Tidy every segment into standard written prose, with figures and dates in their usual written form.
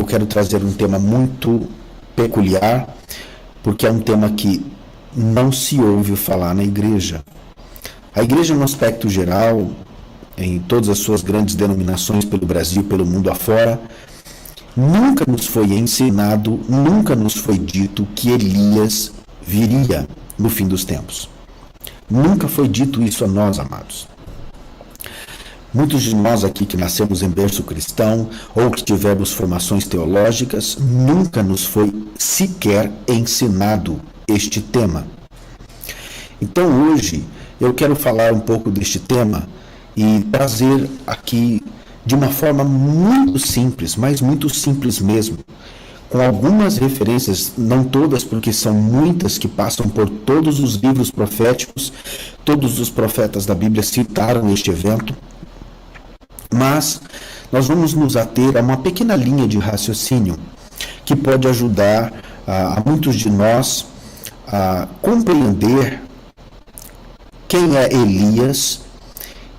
eu quero trazer um tema muito peculiar, porque é um tema que não se ouve falar na igreja. A igreja, no aspecto geral, em todas as suas grandes denominações pelo Brasil, pelo mundo afora, nunca nos foi ensinado, nunca nos foi dito que Elias viria no fim dos tempos. Nunca foi dito isso a nós, amados. Muitos de nós aqui que nascemos em berço cristão ou que tivemos formações teológicas, nunca nos foi sequer ensinado este tema. Então hoje eu quero falar um pouco deste tema e trazer aqui de uma forma muito simples, mas muito simples mesmo, com algumas referências, não todas, porque são muitas que passam por todos os livros proféticos, todos os profetas da Bíblia citaram este evento, mas nós vamos nos ater a uma pequena linha de raciocínio que pode ajudar a muitos de nós a compreender quem é Elias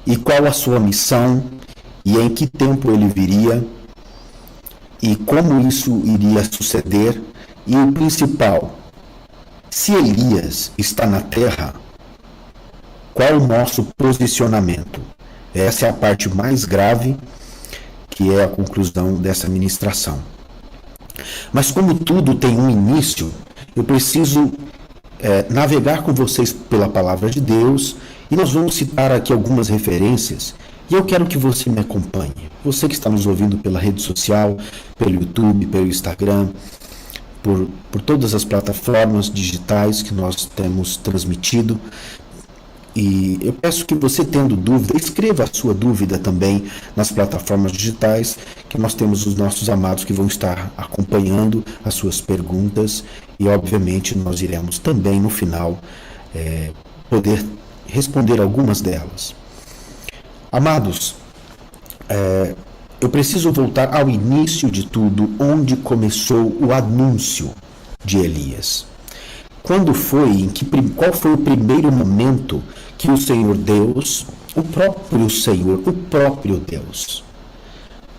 e qual a sua missão e em que tempo ele viria e como isso iria suceder, e o principal, se Elias está na terra, qual o nosso posicionamento? Essa é a parte mais grave, que é a conclusão dessa ministração. Mas como tudo tem um início, eu preciso navegar com vocês pela palavra de Deus, e nós vamos citar aqui algumas referências. E eu quero que você me acompanhe. Você que está nos ouvindo pela rede social, pelo YouTube, pelo Instagram, por todas as plataformas digitais que nós temos transmitido. E eu peço que você, tendo dúvida, escreva a sua dúvida também nas plataformas digitais, que nós temos os nossos amados que vão estar acompanhando as suas perguntas. E, obviamente, nós iremos também, no final, poder responder algumas delas. Amados, eu preciso voltar ao início de tudo, onde começou o anúncio de Elias. Qual foi o primeiro momento que o Senhor Deus, o próprio Deus,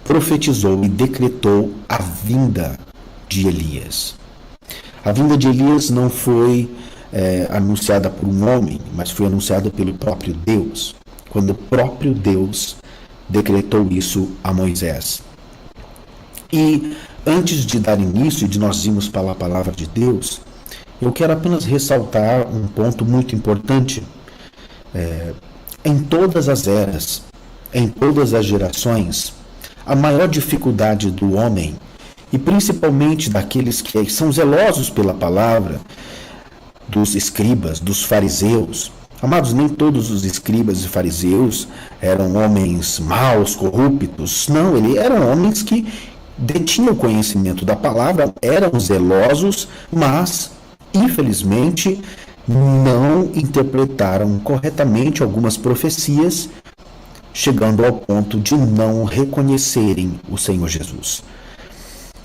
profetizou e decretou a vinda de Elias? A vinda de Elias não foi anunciada por um homem, mas foi anunciada pelo próprio Deus, quando o próprio Deus decretou isso a Moisés. E antes de dar início, de nós irmos para a palavra de Deus, eu quero apenas ressaltar um ponto muito importante. Em todas as eras, em todas as gerações, a maior dificuldade do homem, e principalmente daqueles que são zelosos pela palavra, dos escribas, dos fariseus. Amados, nem todos os escribas e fariseus eram homens maus, corruptos. Não, eles eram homens que detinham conhecimento da palavra, eram zelosos, mas, infelizmente, não interpretaram corretamente algumas profecias, chegando ao ponto de não reconhecerem o Senhor Jesus.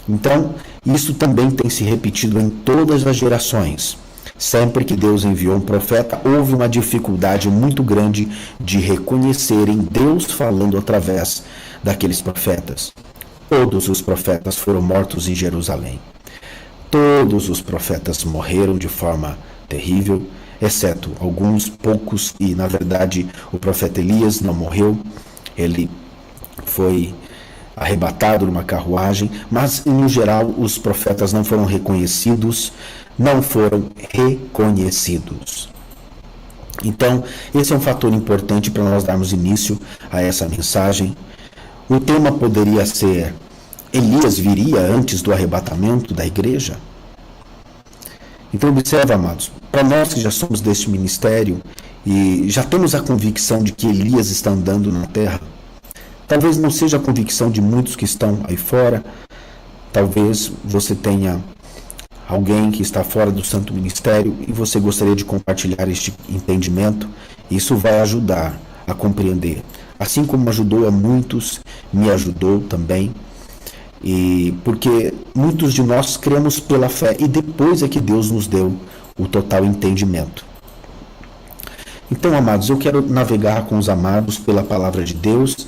Então, isso também tem se repetido em todas as gerações. Sempre que Deus enviou um profeta, houve uma dificuldade muito grande de reconhecerem Deus falando através daqueles profetas. Todos os profetas foram mortos em Jerusalém. Todos os profetas morreram de forma terrível, exceto alguns poucos, e na verdade o profeta Elias não morreu, ele foi arrebatado numa carruagem, mas no geral os profetas não foram reconhecidos. Então, esse é um fator importante para nós darmos início a essa mensagem. O tema poderia ser: Elias viria antes do arrebatamento da igreja? Então, observa, amados, para nós que já somos deste ministério e já temos a convicção de que Elias está andando na terra, talvez não seja a convicção de muitos que estão aí fora, talvez você tenha alguém que está fora do santo ministério e você gostaria de compartilhar este entendimento. Isso vai ajudar a compreender. Assim como ajudou a muitos, me ajudou também. E porque muitos de nós cremos pela fé e depois é que Deus nos deu o total entendimento. Então, amados, eu quero navegar com os amados pela palavra de Deus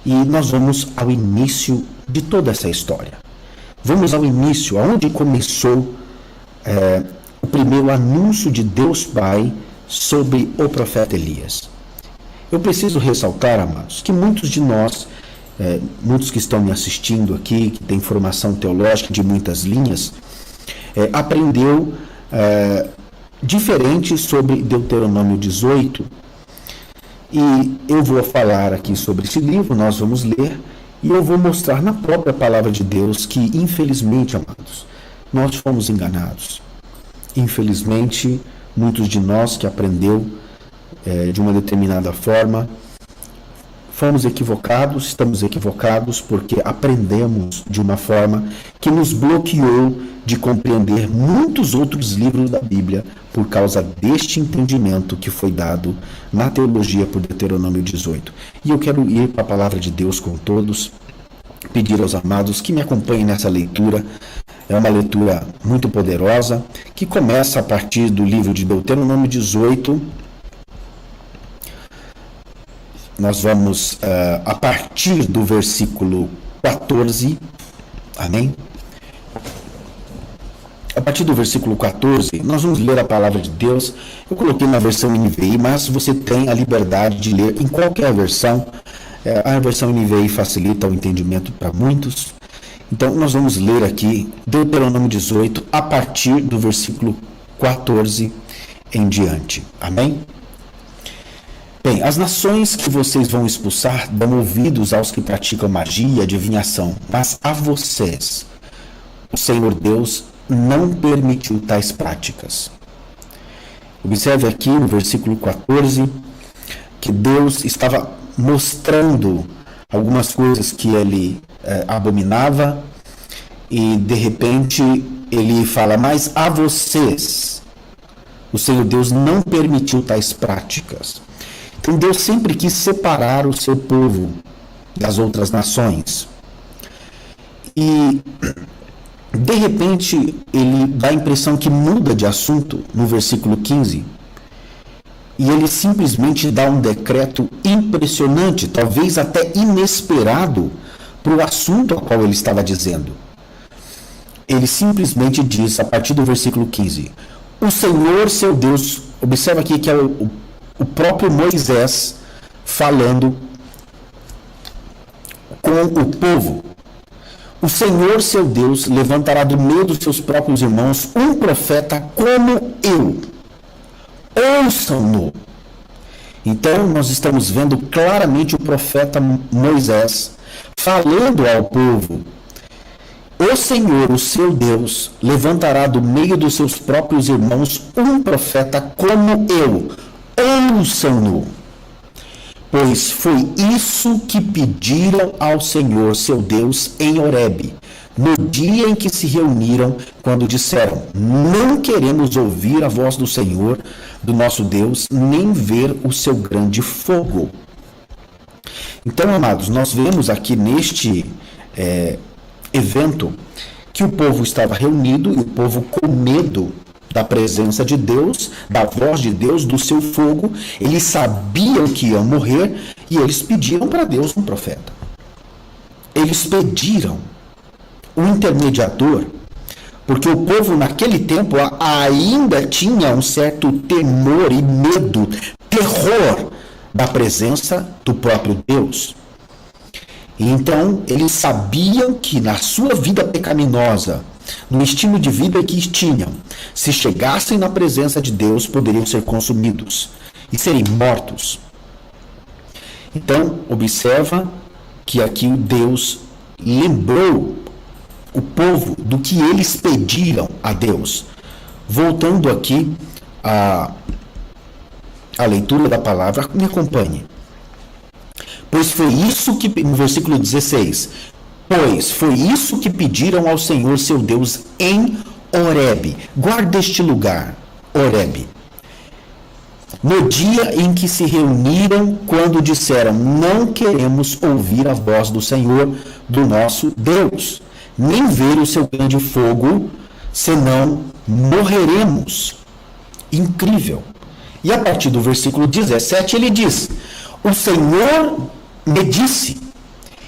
e nós vamos ao início de toda essa história. Vamos ao início, aonde começou o primeiro anúncio de Deus Pai sobre o profeta Elias. Eu preciso ressaltar, amados, que muitos de nós, muitos que estão me assistindo aqui, que têm formação teológica de muitas linhas, aprendeu diferente sobre Deuteronômio 18, e eu vou falar aqui sobre esse livro, nós vamos ler, e eu vou mostrar na própria palavra de Deus que, infelizmente, amados, nós fomos enganados. Infelizmente, muitos de nós que aprendeu de uma determinada forma, fomos equivocados, estamos equivocados porque aprendemos de uma forma que nos bloqueou de compreender muitos outros livros da Bíblia por causa deste entendimento que foi dado na teologia por Deuteronômio 18. E eu quero ir para a palavra de Deus com todos, pedir aos amados que me acompanhem nessa leitura. É uma leitura muito poderosa, que começa a partir do livro de Deuteronômio 18. Nós vamos a partir do versículo 14, amém? A partir do versículo 14, nós vamos ler a palavra de Deus. Eu coloquei na versão NVI, mas você tem a liberdade de ler em qualquer versão. A versão NVI facilita o entendimento para muitos. Então, nós vamos ler aqui Deuteronômio 18, a partir do versículo 14 em diante. Amém? Bem, as nações que vocês vão expulsar dão ouvidos aos que praticam magia e adivinhação, mas a vocês, o Senhor Deus, não permitiu tais práticas. Observe aqui no versículo 14 que Deus estava mostrando algumas coisas que ele abominava, e de repente ele fala, mas a vocês, o Senhor Deus não permitiu tais práticas. Então Deus sempre quis separar o seu povo das outras nações. E de repente ele dá a impressão que muda de assunto no versículo 15. E ele simplesmente dá um decreto impressionante, talvez até inesperado, para o assunto ao qual ele estava dizendo. Ele simplesmente diz, a partir do versículo 15, o Senhor seu Deus, observa aqui que é o próprio Moisés falando com o povo. O Senhor seu Deus levantará do meio dos seus próprios irmãos um profeta como eu. Ouçam-no. Então nós estamos vendo claramente o profeta Moisés falando ao povo. O Senhor, o seu Deus, levantará do meio dos seus próprios irmãos um profeta como eu. Ouçam-no. Pois foi isso que pediram ao Senhor, seu Deus, em Horebe, no dia em que se reuniram, quando disseram, não queremos ouvir a voz do Senhor, do nosso Deus, nem ver o seu grande fogo. Então, amados, nós vemos aqui neste evento que o povo estava reunido, e o povo com medo da presença de Deus, da voz de Deus, do seu fogo, eles sabiam que iam morrer, e eles pediram para Deus um profeta. Eles pediram um intermediador, porque o povo naquele tempo ainda tinha um certo temor e medo, terror da presença do próprio Deus. E então eles sabiam que na sua vida pecaminosa, no estilo de vida que tinham, se chegassem na presença de Deus, poderiam ser consumidos e serem mortos. Então, observa que aqui Deus lembrou o povo do que eles pediram a Deus. Voltando aqui à leitura da palavra, me acompanhe. Pois foi isso que, no versículo 16, pois foi isso que pediram ao Senhor seu Deus em Horebe. Guarda este lugar, Horebe. No dia em que se reuniram, quando disseram, não queremos ouvir a voz do Senhor, do nosso Deus, nem ver o seu grande fogo, senão morreremos. Incrível. E a partir do versículo 17 ele diz, o Senhor me disse,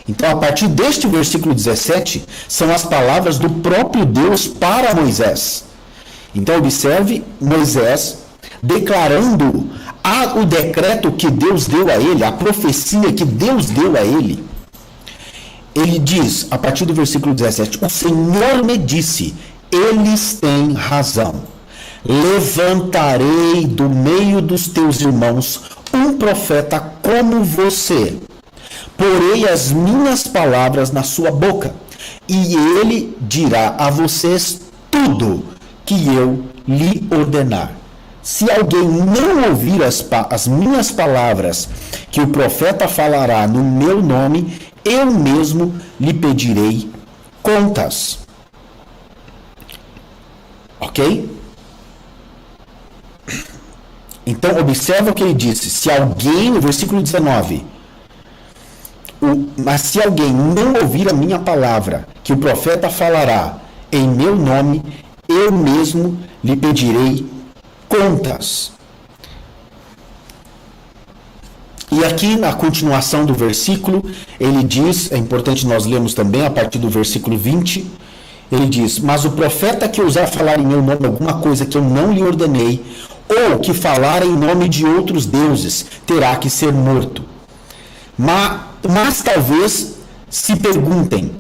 Então, a partir deste versículo 17, são as palavras do próprio Deus para Moisés. Então, observe Moisés declarando o decreto que Deus deu a ele, a profecia que Deus deu a ele. Ele diz, a partir do versículo 17, o Senhor me disse, eles têm razão. Levantarei do meio dos teus irmãos um profeta como você. Porei as minhas palavras na sua boca, e ele dirá a vocês tudo que eu lhe ordenar. Se alguém não ouvir as minhas palavras, que o profeta falará no meu nome, eu mesmo lhe pedirei contas. Ok? Então, observa o que ele disse. Se alguém, no versículo 19, mas se alguém não ouvir a minha palavra, que o profeta falará em meu nome, eu mesmo lhe pedirei contas. E aqui na continuação do versículo, ele diz, é importante nós lermos também a partir do versículo 20, ele diz, mas o profeta que ousar falar em meu nome alguma coisa que eu não lhe ordenei, ou que falar em nome de outros deuses, terá que ser morto. Mas talvez se perguntem,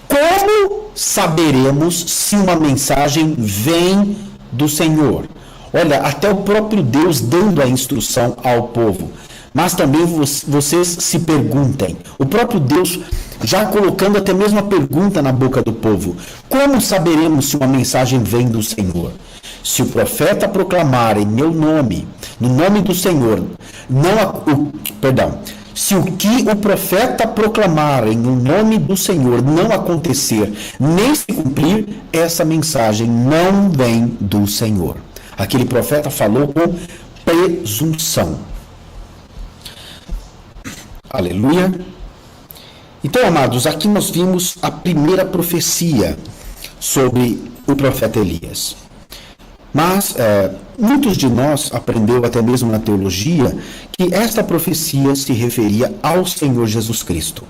como saberemos se uma mensagem vem do Senhor? Olha, até o próprio Deus dando a instrução ao povo. Mas também vocês se perguntem, o próprio Deus já colocando até mesmo a pergunta na boca do povo, como saberemos se uma mensagem vem do Senhor? Se o profeta proclamar em meu nome, no nome do Senhor, se o que o profeta proclamar em nome do Senhor não acontecer, nem se cumprir, essa mensagem não vem do Senhor. Aquele profeta falou com presunção. Aleluia. Então, amados, aqui nós vimos a primeira profecia sobre o profeta Elias. Mas muitos de nós aprendeu até mesmo na teologia que esta profecia se referia ao Senhor Jesus Cristo.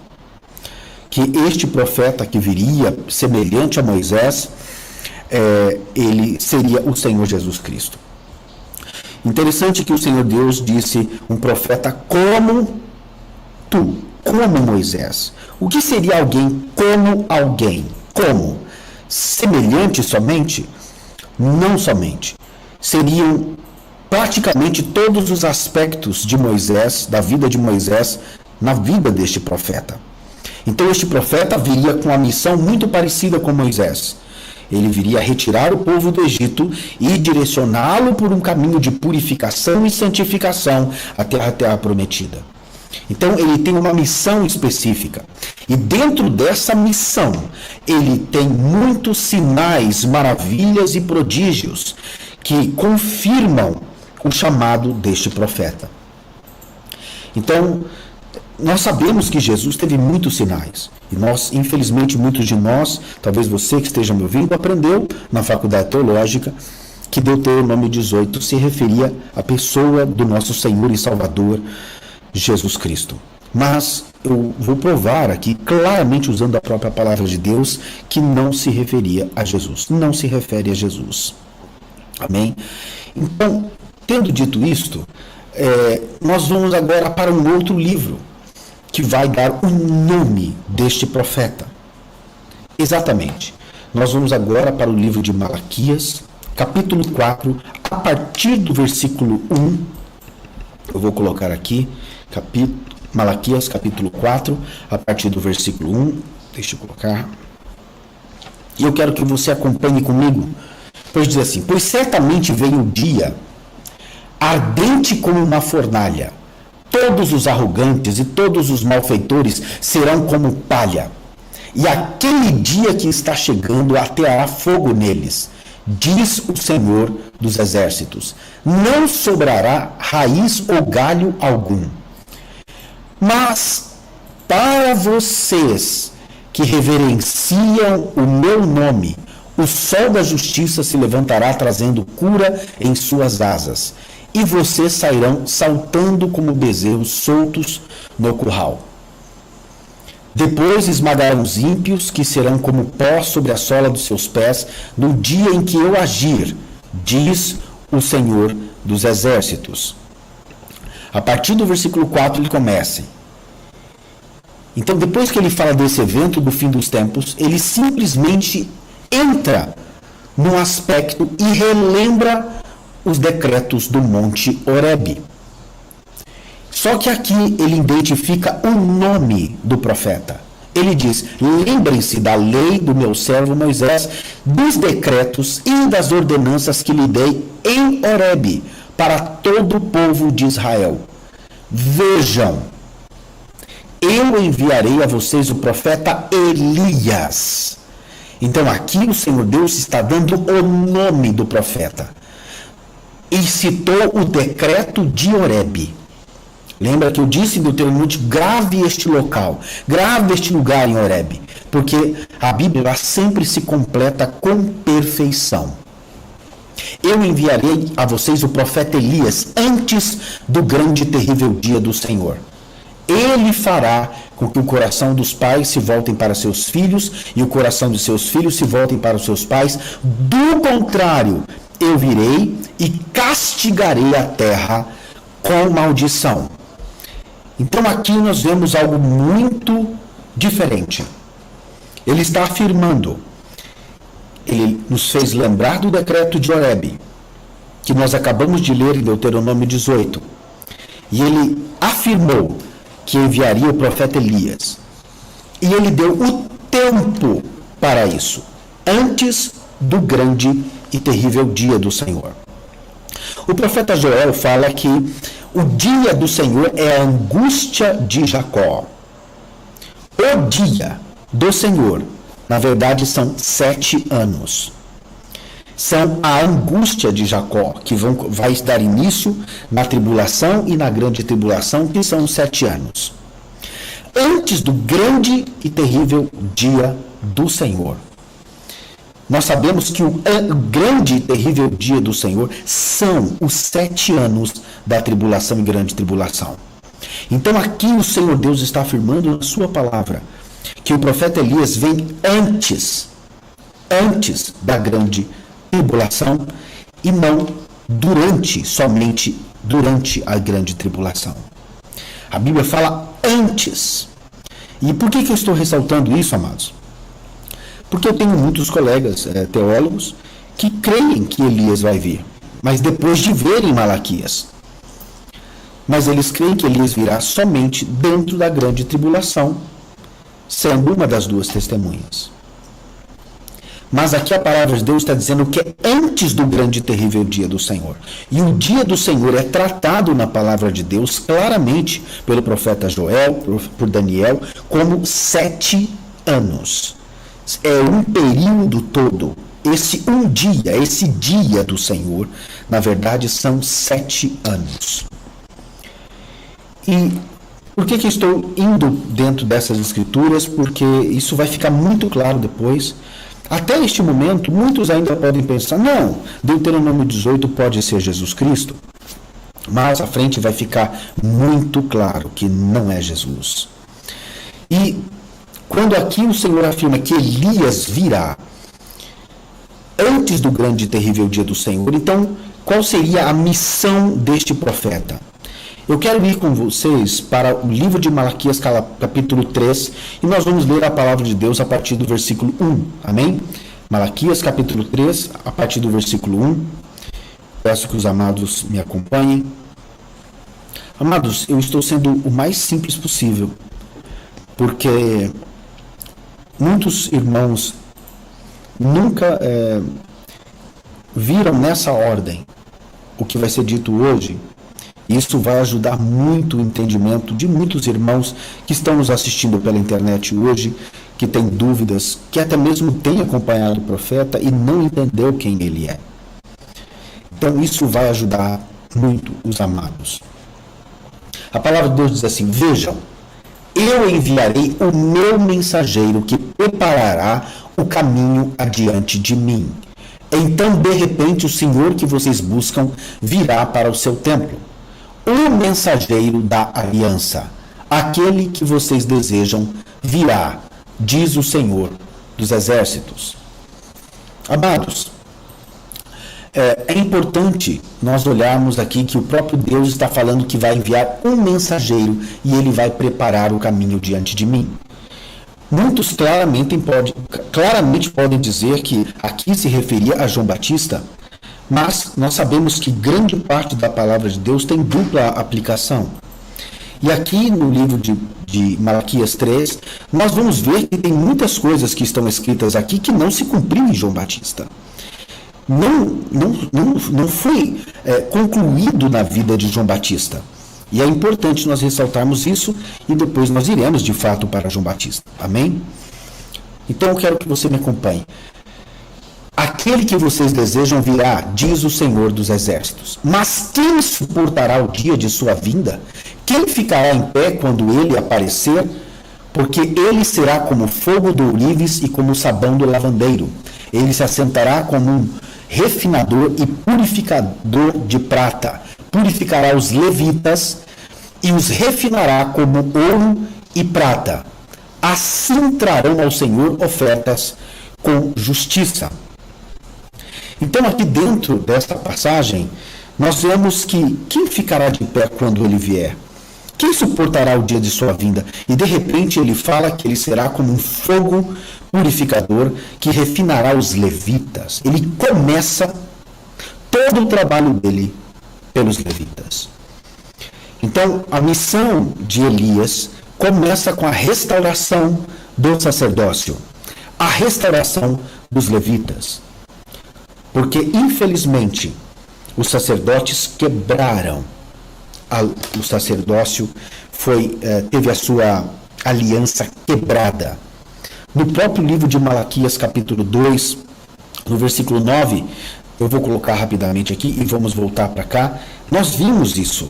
Que este profeta que viria semelhante a Moisés, ele seria o Senhor Jesus Cristo. Interessante que o Senhor Deus disse um profeta como tu, como Moisés. O que seria alguém como alguém? Como? Semelhante somente? Não somente. Seriam praticamente todos os aspectos de Moisés, da vida de Moisés, na vida deste profeta. Então este profeta viria com uma missão muito parecida com Moisés. Ele viria retirar o povo do Egito e direcioná-lo por um caminho de purificação e santificação até a terra prometida. Então ele tem uma missão específica. E dentro dessa missão, ele tem muitos sinais, maravilhas e prodígios que confirmam o chamado deste profeta. Então, nós sabemos que Jesus teve muitos sinais. E nós, infelizmente, muitos de nós, talvez você que esteja me ouvindo, aprendeu na faculdade teológica que Deuteronômio 18 se referia à pessoa do nosso Senhor e Salvador, Jesus Cristo. Mas eu vou provar aqui, claramente usando a própria palavra de Deus, que não se referia a Jesus. Não se refere a Jesus. Amém? Então, tendo dito isto, nós vamos agora para um outro livro, que vai dar o nome deste profeta. Exatamente. Nós vamos agora para o livro de Malaquias, capítulo 4, a partir do versículo 1. Eu vou colocar aqui, Malaquias, capítulo 4, a partir do versículo 1. Deixa eu colocar. E eu quero que você acompanhe comigo. Pois diz assim, pois certamente veio o dia, ardente como uma fornalha. Todos os arrogantes e todos os malfeitores serão como palha. E aquele dia que está chegando ateará fogo neles, diz o Senhor dos Exércitos. Não sobrará raiz ou galho algum. Mas para vocês que reverenciam o meu nome, o sol da justiça se levantará trazendo cura em suas asas. E vocês sairão saltando como bezerros soltos no curral. Depois esmagarão os ímpios, que serão como pó sobre a sola dos seus pés, no dia em que eu agir, diz o Senhor dos Exércitos. A partir do versículo 4 ele começa. Então, depois que ele fala desse evento do fim dos tempos, ele simplesmente entra no aspecto e relembra os decretos do Monte Horebe. Só que aqui ele identifica o nome do profeta. Ele diz: lembrem-se da lei do meu servo Moisés, dos decretos e das ordenanças que lhe dei em Horebe, para todo o povo de Israel. Vejam, eu enviarei a vocês o profeta Elias. Então aqui o Senhor Deus está dando o nome do profeta. E citou o decreto de Horebe. Lembra que eu disse em Deuteronômio: grave este local, grave este lugar em Horebe, porque a Bíblia sempre se completa com perfeição. Eu enviarei a vocês o profeta Elias antes do grande e terrível dia do Senhor. Ele fará com que o coração dos pais se voltem para seus filhos e o coração dos seus filhos se voltem para os seus pais. Do contrário, eu virei e castigarei a terra com maldição. Então aqui nós vemos algo muito diferente. Ele está afirmando, ele nos fez lembrar do decreto de Horebe, que nós acabamos de ler em Deuteronômio 18. E ele afirmou que enviaria o profeta Elias. E ele deu o tempo para isso, antes do grande e terrível dia do Senhor. O profeta Joel fala que o dia do Senhor é a angústia de Jacó. O dia do Senhor, na verdade, são 7 anos. São a angústia de Jacó, que vai dar início na tribulação e na grande tribulação, que são 7 anos. Antes do grande e terrível dia do Senhor. Nós sabemos que o grande e terrível dia do Senhor são os 7 anos da tribulação e grande tribulação. Então aqui o Senhor Deus está afirmando na sua palavra que o profeta Elias vem antes da grande tribulação e não somente durante a grande tribulação. A Bíblia fala antes. E por que eu estou ressaltando isso, amados? Porque eu tenho muitos colegas teólogos que creem que Elias vai vir, mas depois de verem Malaquias. Mas eles creem que Elias virá somente dentro da grande tribulação, sendo uma das duas testemunhas. Mas aqui a palavra de Deus está dizendo que é antes do grande e terrível dia do Senhor. E o dia do Senhor é tratado na palavra de Deus claramente pelo profeta Joel, por Daniel, como 7 anos. É um período todo. Esse dia do Senhor, na verdade, são 7 anos. E por que eu estou indo dentro dessas escrituras? Porque isso vai ficar muito claro depois. Até este momento, muitos ainda podem pensar: não, Deuteronômio 18 pode ser Jesus Cristo. Mas à frente vai ficar muito claro que não é Jesus. E quando aqui o Senhor afirma que Elias virá antes do grande e terrível dia do Senhor, então qual seria a missão deste profeta? Eu quero ir com vocês para o livro de Malaquias, capítulo 3, e nós vamos ler a palavra de Deus a partir do versículo 1. Amém? Malaquias, capítulo 3, a partir do versículo 1. Peço que os amados me acompanhem. Amados, eu estou sendo o mais simples possível, porque muitos irmãos nunca viram nessa ordem o que vai ser dito hoje. Isso vai ajudar muito o entendimento de muitos irmãos que estão nos assistindo pela internet hoje, que têm dúvidas, que até mesmo têm acompanhado o profeta e não entendeu quem ele é. Então isso vai ajudar muito os amados. A palavra de Deus diz assim: vejam, eu enviarei o meu mensageiro que preparará o caminho adiante de mim. Então, de repente, o Senhor que vocês buscam virá para o seu templo. O mensageiro da aliança, aquele que vocês desejam virá, diz o Senhor dos Exércitos. Amados, é importante nós olharmos aqui que o próprio Deus está falando que vai enviar um mensageiro e ele vai preparar o caminho diante de mim. Muitos claramente podem dizer que aqui se referia a João Batista, mas nós sabemos que grande parte da palavra de Deus tem dupla aplicação. E aqui no livro de Malaquias 3, nós vamos ver que tem muitas coisas que estão escritas aqui que não se cumpriram em João Batista. Não foi concluído na vida de João Batista. E é importante nós ressaltarmos isso e depois nós iremos de fato para João Batista. Amém? Então eu quero que você me acompanhe. Aquele que vocês desejam virá, diz o Senhor dos Exércitos. Mas quem suportará o dia de sua vinda? Quem ficará em pé quando ele aparecer? Porque ele será como fogo do ourives e como o sabão do lavandeiro. Ele se assentará como um refinador e purificador de prata. Purificará os levitas e os refinará como ouro e prata. Assim trarão ao Senhor ofertas com justiça. Então, aqui dentro desta passagem, nós vemos que quem ficará de pé quando ele vier? Quem suportará o dia de sua vinda? E de repente ele fala que ele será como um fogo purificador que refinará os levitas. Ele começa todo o trabalho dele pelos levitas. Então, a missão de Elias começa com a restauração do sacerdócio, a restauração dos levitas. Porque, infelizmente, os sacerdotes quebraram. O sacerdócio teve a sua aliança quebrada. No próprio livro de Malaquias, capítulo 2, no versículo 9, eu vou colocar rapidamente aqui e vamos voltar para cá. Nós vimos isso,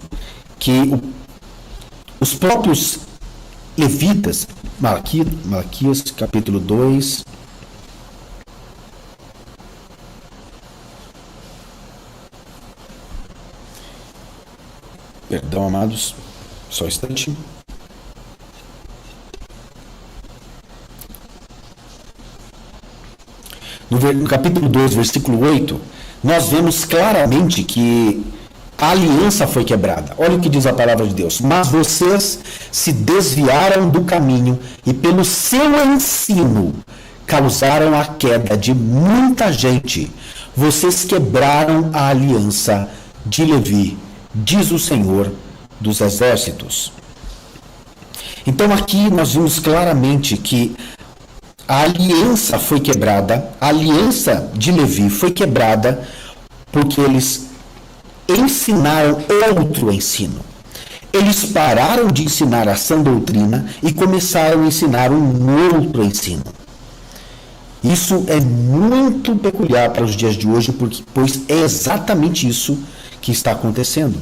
que os próprios levitas, Malaquias, capítulo 2, perdão, amados, só um instante. No capítulo 2, versículo 8, nós vemos claramente que a aliança foi quebrada. Olha o que diz a palavra de Deus. Mas vocês se desviaram do caminho e pelo seu ensino causaram a queda de muita gente. Vocês quebraram a aliança de Levi, diz o Senhor dos Exércitos. Então aqui nós vimos claramente que a aliança foi quebrada, a aliança de Levi foi quebrada porque eles ensinaram outro ensino. Eles pararam de ensinar a sã doutrina e começaram a ensinar um outro ensino. Isso é muito peculiar para os dias de hoje, pois é exatamente isso que está acontecendo.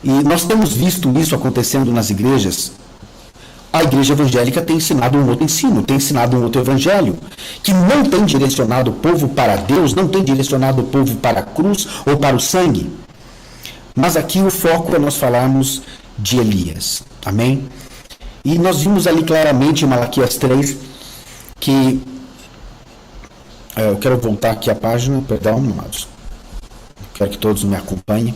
E nós temos visto isso acontecendo nas igrejas. A igreja evangélica tem ensinado um outro ensino, tem ensinado um outro evangelho, que não tem direcionado o povo para Deus, não tem direcionado o povo para a cruz ou para o sangue. Mas aqui o foco é nós falarmos de Elias. Amém? E nós vimos ali claramente em Malaquias 3 que... eu quero voltar aqui a página, perdão, amados. Quero que todos me acompanhem.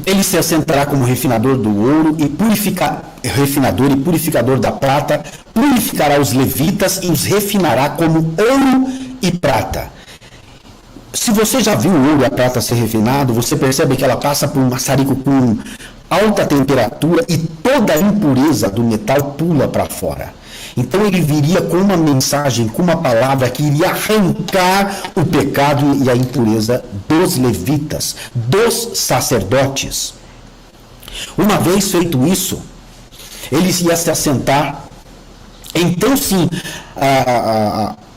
Ele se assentará como refinador do ouro e refinador e purificador da prata, purificará os levitas e os refinará como ouro e prata. Se você já viu o ouro e a prata ser refinado, você percebe que ela passa por um maçarico com alta temperatura e toda a impureza do metal pula para fora. Então ele viria com uma mensagem, com uma palavra que iria arrancar o pecado e a impureza dos levitas, dos sacerdotes. Uma vez feito isso, ele ia se assentar. Então sim,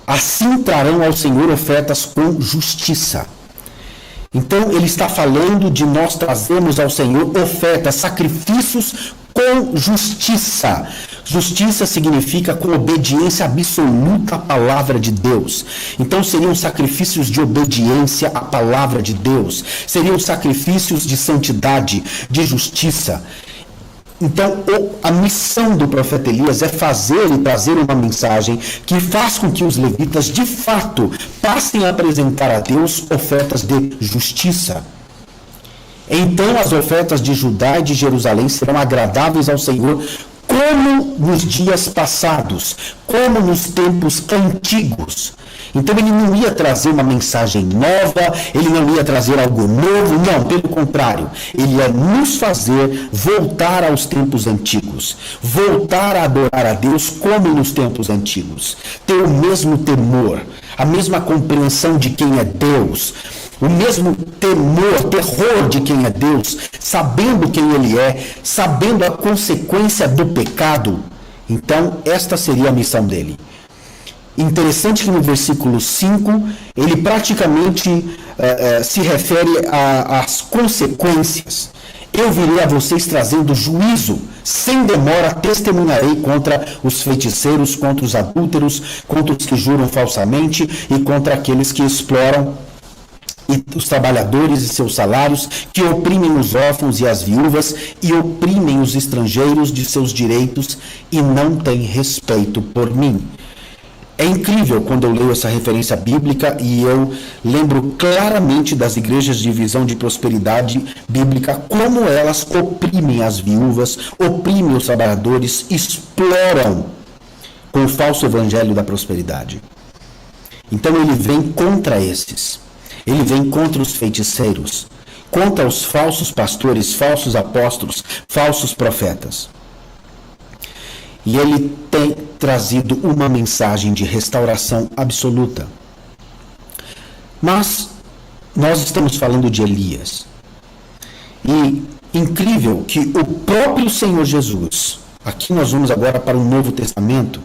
assim trarão ao Senhor ofertas com justiça. Então ele está falando de nós trazermos ao Senhor ofertas, sacrifícios com justiça. Justiça significa com obediência absoluta à palavra de Deus. Então seriam sacrifícios de obediência à palavra de Deus. Seriam sacrifícios de santidade, de justiça. Então, a missão do profeta Elias é fazer e trazer uma mensagem que faz com que os levitas, de fato, passem a apresentar a Deus ofertas de justiça. Então, as ofertas de Judá e de Jerusalém serão agradáveis ao Senhor, como nos dias passados, como nos tempos antigos. Então ele não ia trazer uma mensagem nova, ele não ia trazer algo novo, não, pelo contrário, ele ia nos fazer voltar aos tempos antigos, voltar a adorar a Deus como nos tempos antigos, ter o mesmo temor, a mesma compreensão de quem é Deus, o mesmo terror de quem é Deus, sabendo quem Ele é, sabendo a consequência do pecado. Então, esta seria a missão dele. Interessante que no versículo 5, ele praticamente se refere às consequências. Eu virei a vocês trazendo juízo, sem demora testemunharei contra os feiticeiros, contra os adúlteros, contra os que juram falsamente e contra aqueles que exploram os trabalhadores e seus salários, que oprimem os órfãos e as viúvas e oprimem os estrangeiros de seus direitos e não têm respeito por mim. É incrível quando eu leio essa referência bíblica e eu lembro claramente das igrejas de visão de prosperidade bíblica, como elas oprimem as viúvas, oprimem os trabalhadores, exploram com o falso evangelho da prosperidade. Então ele vem contra esses. Ele vem contra os feiticeiros, contra os falsos pastores, falsos apóstolos, falsos profetas. E ele tem trazido uma mensagem de restauração absoluta. Mas nós estamos falando de Elias. E incrível que o próprio Senhor Jesus, aqui nós vamos agora para o Novo Testamento,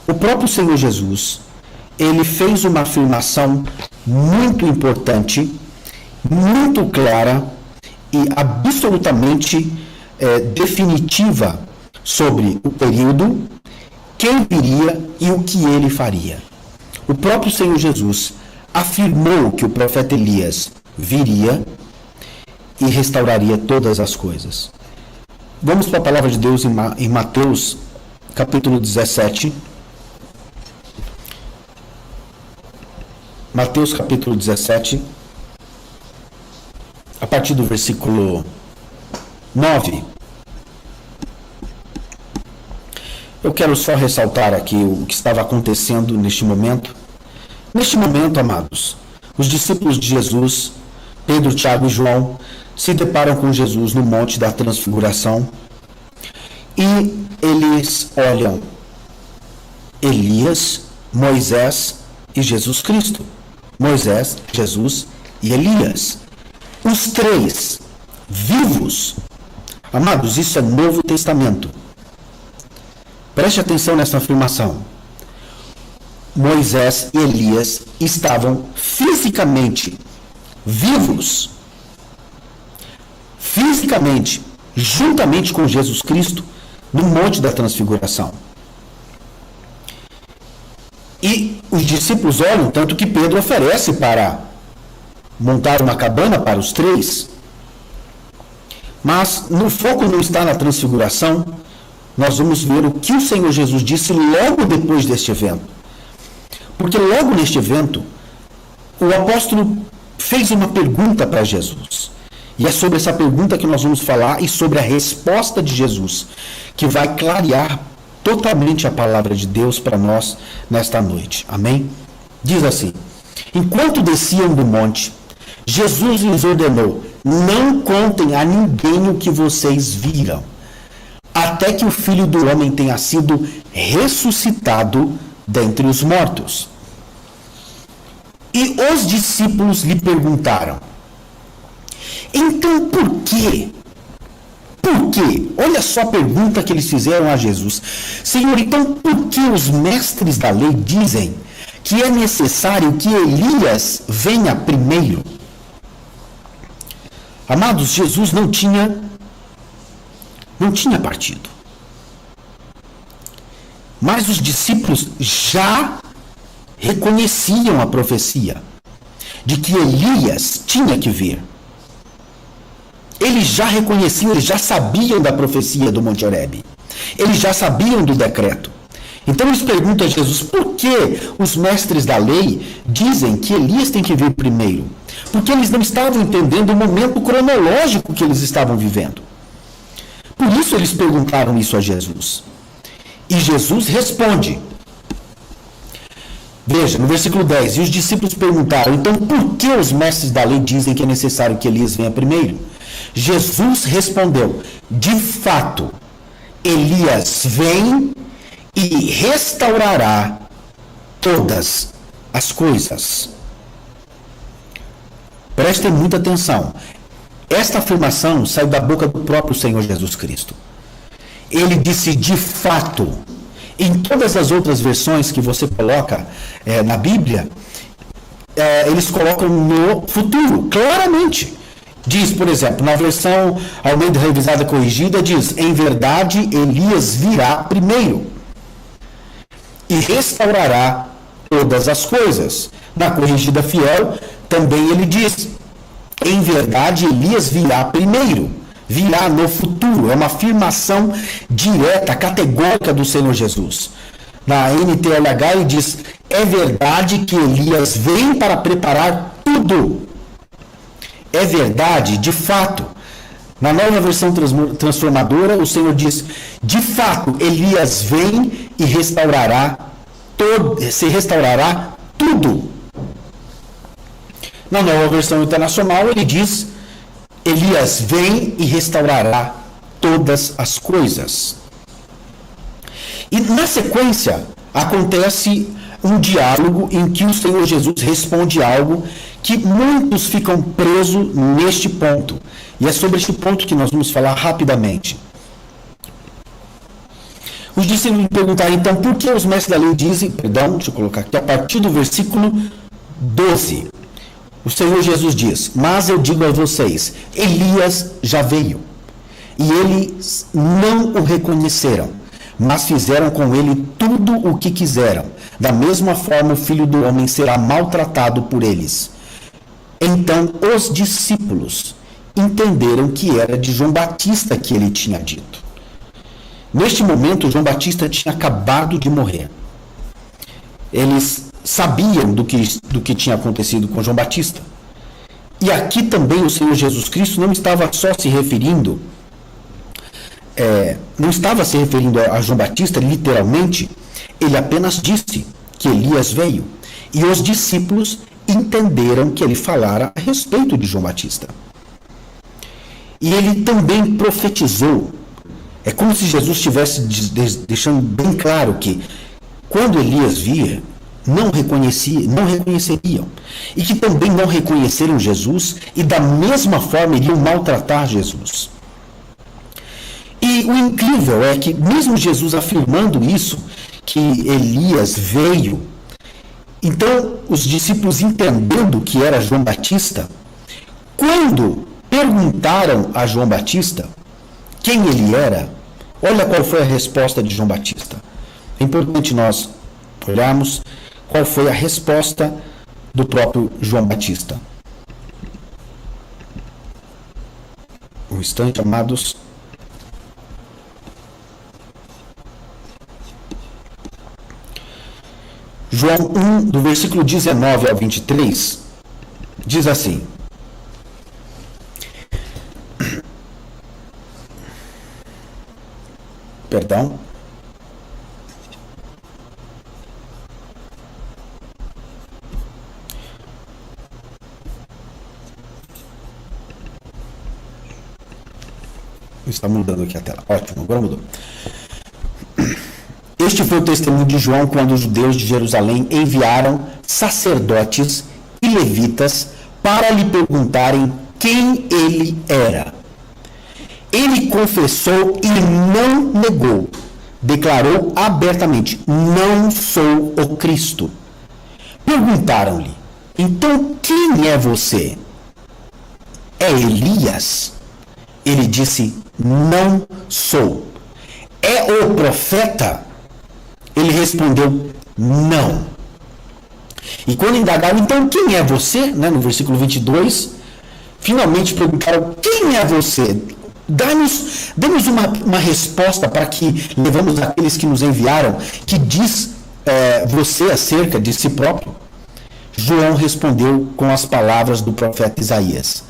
o próprio Senhor Jesus, ele fez uma afirmação muito importante, muito clara e absolutamente definitiva sobre o período, quem viria e o que ele faria. O próprio Senhor Jesus afirmou que o profeta Elias viria e restauraria todas as coisas. Vamos para a palavra de Deus em Mateus, capítulo 17. Mateus capítulo 17, a partir do versículo 9. Eu quero só ressaltar aqui o que estava acontecendo neste momento. Neste momento, amados, os discípulos de Jesus, Pedro, Tiago e João, se deparam com Jesus no Monte da Transfiguração e eles olham Elias, Moisés e Jesus Cristo. Moisés, Jesus e Elias. Os três vivos. Amados, isso é Novo Testamento. Preste atenção nessa afirmação. Moisés e Elias estavam fisicamente vivos. Fisicamente, juntamente com Jesus Cristo, no Monte da Transfiguração. E os discípulos olham, tanto que Pedro oferece para montar uma cabana para os três. Mas no foco não está na transfiguração. Nós vamos ver o que o Senhor Jesus disse logo depois deste evento. Porque logo neste evento, o apóstolo fez uma pergunta para Jesus. E é sobre essa pergunta que nós vamos falar e sobre a resposta de Jesus, que vai clarear totalmente a palavra de Deus para nós nesta noite. Amém? Diz assim: enquanto desciam do monte, Jesus lhes ordenou: não contem a ninguém o que vocês viram, até que o Filho do Homem tenha sido ressuscitado dentre os mortos. E os discípulos lhe perguntaram: então por quê? Por quê? Olha só a pergunta que eles fizeram a Jesus. Senhor, então por que os mestres da lei dizem que é necessário que Elias venha primeiro? Amados, Jesus não tinha partido. Mas os discípulos já reconheciam a profecia de que Elias tinha que vir. Eles já reconheciam, eles já sabiam da profecia do Monte Horebe. Eles já sabiam do decreto. Então eles perguntam a Jesus, por que os mestres da lei dizem que Elias tem que vir primeiro? Porque eles não estavam entendendo o momento cronológico que eles estavam vivendo. Por isso eles perguntaram isso a Jesus. E Jesus responde. Veja, no versículo 10, e os discípulos perguntaram, então por que os mestres da lei dizem que é necessário que Elias venha primeiro? Jesus respondeu, de fato, Elias vem e restaurará todas as coisas. Prestem muita atenção. Esta afirmação saiu da boca do próprio Senhor Jesus Cristo. Ele disse de fato. Em todas as outras versões que você coloca na Bíblia, eles colocam no futuro, claramente. Diz, por exemplo, na versão Almeida Revisada Corrigida, diz, em verdade, Elias virá primeiro e restaurará todas as coisas. Na Corrigida Fiel, também ele diz, em verdade, Elias virá primeiro, virá no futuro. É uma afirmação direta, categórica do Senhor Jesus. Na NTLH ele diz, é verdade que Elias vem para preparar tudo. É verdade, de fato. Na nova versão transformadora, o Senhor diz, de fato, Elias vem e restaurará tudo. Na nova versão internacional, ele diz, Elias vem e restaurará todas as coisas. E na sequência, acontece um diálogo em que o Senhor Jesus responde algo que muitos ficam presos neste ponto. E é sobre este ponto que nós vamos falar rapidamente. Os discípulos perguntaram, então, por que os mestres da lei dizem, deixa eu colocar aqui, a partir do versículo 12. O Senhor Jesus diz, mas eu digo a vocês, Elias já veio, e eles não o reconheceram, mas fizeram com ele tudo o que quiseram. Da mesma forma, o Filho do Homem será maltratado por eles. Então, os discípulos entenderam que era de João Batista que ele tinha dito. Neste momento, João Batista tinha acabado de morrer. Eles sabiam do que tinha acontecido com João Batista. E aqui também o Senhor Jesus Cristo não estava só se referindo, a João Batista, literalmente. Ele apenas disse que Elias veio. E os discípulos entenderam que ele falara a respeito de João Batista. E ele também profetizou. É como se Jesus estivesse deixando bem claro que quando Elias via, não reconheceriam. E que também não reconheceram Jesus e da mesma forma iriam maltratar Jesus. E o incrível é que mesmo Jesus afirmando isso, que Elias veio, então os discípulos entendendo que era João Batista, quando perguntaram a João Batista quem ele era, olha qual foi a resposta de João Batista. É importante nós olharmos qual foi a resposta do próprio João Batista. Um instante, amados. João 1, do versículo 19 ao 23, diz assim. Perdão. Está mudando aqui a tela. Ótimo, agora mudou. Este foi o testemunho de João quando os judeus de Jerusalém enviaram sacerdotes e levitas para lhe perguntarem quem ele era. Ele confessou e não negou. Declarou abertamente, não sou o Cristo. Perguntaram-lhe, então quem é você? É Elias? Ele disse, não sou. É o profeta? Ele respondeu, não. E quando indagaram, então, quem é você? Né, no versículo 22, finalmente perguntaram, quem é você? Dê-nos uma resposta para que levamos aqueles que nos enviaram, que diz você acerca de si próprio. João respondeu com as palavras do profeta Isaías,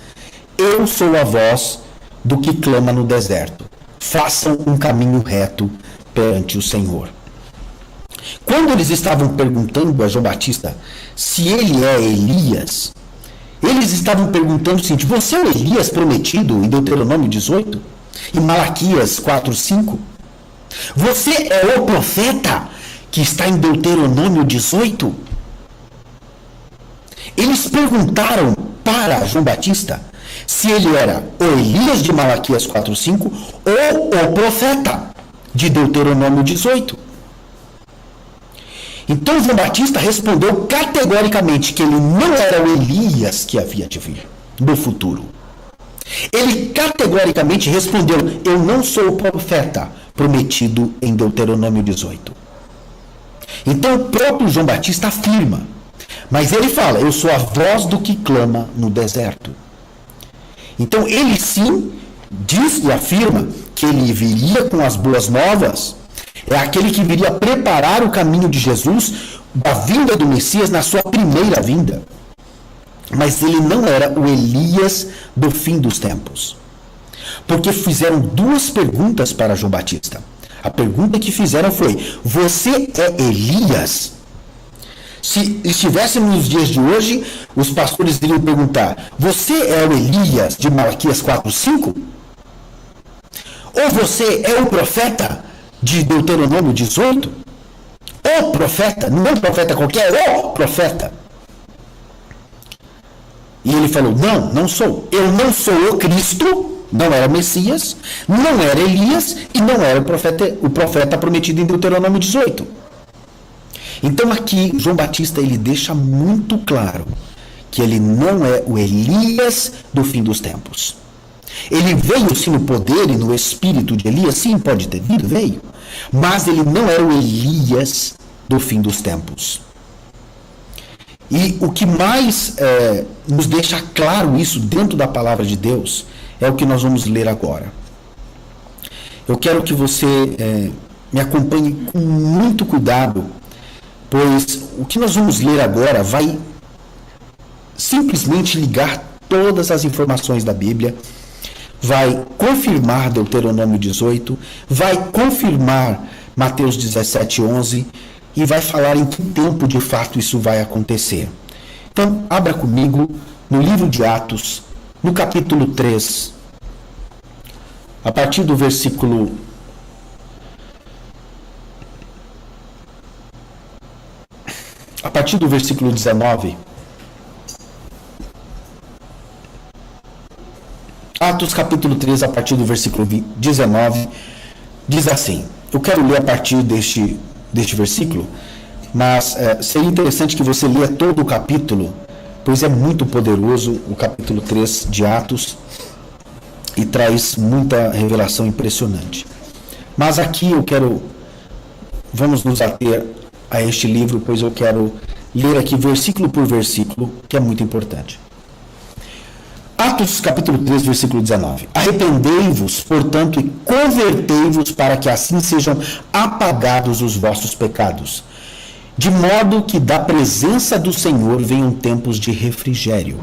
eu sou a voz do que clama no deserto, façam um caminho reto perante o Senhor. Quando eles estavam perguntando a João Batista se ele é Elias, eles estavam perguntando o seguinte, você é o Elias prometido em Deuteronômio 18? Em Malaquias 4:5? Você é o profeta que está em Deuteronômio 18? Eles perguntaram para João Batista se ele era o Elias de Malaquias 4:5 ou o profeta de Deuteronômio 18. Então João Batista respondeu categoricamente que ele não era o Elias que havia de vir no futuro. Ele categoricamente respondeu, eu não sou o profeta prometido em Deuteronômio 18. Então o próprio João Batista afirma, mas ele fala, eu sou a voz do que clama no deserto. Então ele sim diz e afirma que ele viria com as boas novas, é aquele que viria preparar o caminho de Jesus, da vinda do Messias na sua primeira vinda. Mas ele não era o Elias do fim dos tempos. Porque fizeram duas perguntas para João Batista. A pergunta que fizeram foi, você é Elias? Se estivéssemos nos dias de hoje, os pastores iriam perguntar, você é o Elias de Malaquias 4:5? Ou você é o profeta de Deuteronômio 18? O profeta, não profeta qualquer, o profeta. E ele falou, não sou. Eu não sou o Cristo, não era o Messias, não era Elias e não era o profeta prometido em Deuteronômio 18. Então aqui, João Batista, ele deixa muito claro que ele não é o Elias do fim dos tempos. Ele veio sim no poder e no espírito de Elias, sim, pode ter vindo, veio. Mas ele não era o Elias do fim dos tempos. E o que mais nos deixa claro isso dentro da palavra de Deus é o que nós vamos ler agora. Eu quero que você me acompanhe com muito cuidado, pois o que nós vamos ler agora vai simplesmente ligar todas as informações da Bíblia, vai confirmar Deuteronômio 18, vai confirmar Mateus 17:11 e vai falar em que tempo de fato isso vai acontecer. Então, abra comigo no livro de Atos, no capítulo 3, a partir do versículo 19. Atos capítulo 3, a partir do versículo 19, diz assim, eu quero ler a partir deste versículo, mas seria interessante que você leia todo o capítulo, pois é muito poderoso o capítulo 3 de Atos e traz muita revelação impressionante. Mas aqui vamos nos ater a este livro, pois eu quero ler aqui versículo por versículo, que é muito importante. Atos capítulo 3, versículo 19. Arrependei-vos, portanto, e convertei-vos para que assim sejam apagados os vossos pecados, de modo que da presença do Senhor venham tempos de refrigério,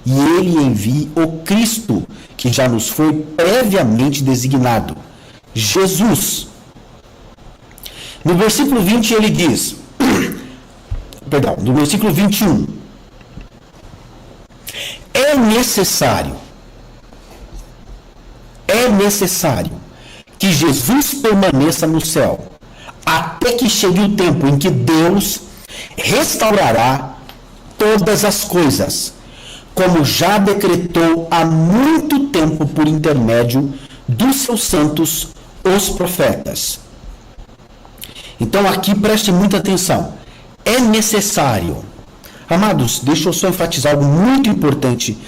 e ele envie o Cristo, que já nos foi previamente designado, Jesus. No versículo 20 ele diz, no versículo 21, é necessário que Jesus permaneça no céu, até que chegue o tempo em que Deus restaurará todas as coisas, como já decretou há muito tempo por intermédio dos seus santos, os profetas. Então aqui preste muita atenção. É necessário. Amados, deixa eu só enfatizar algo muito importante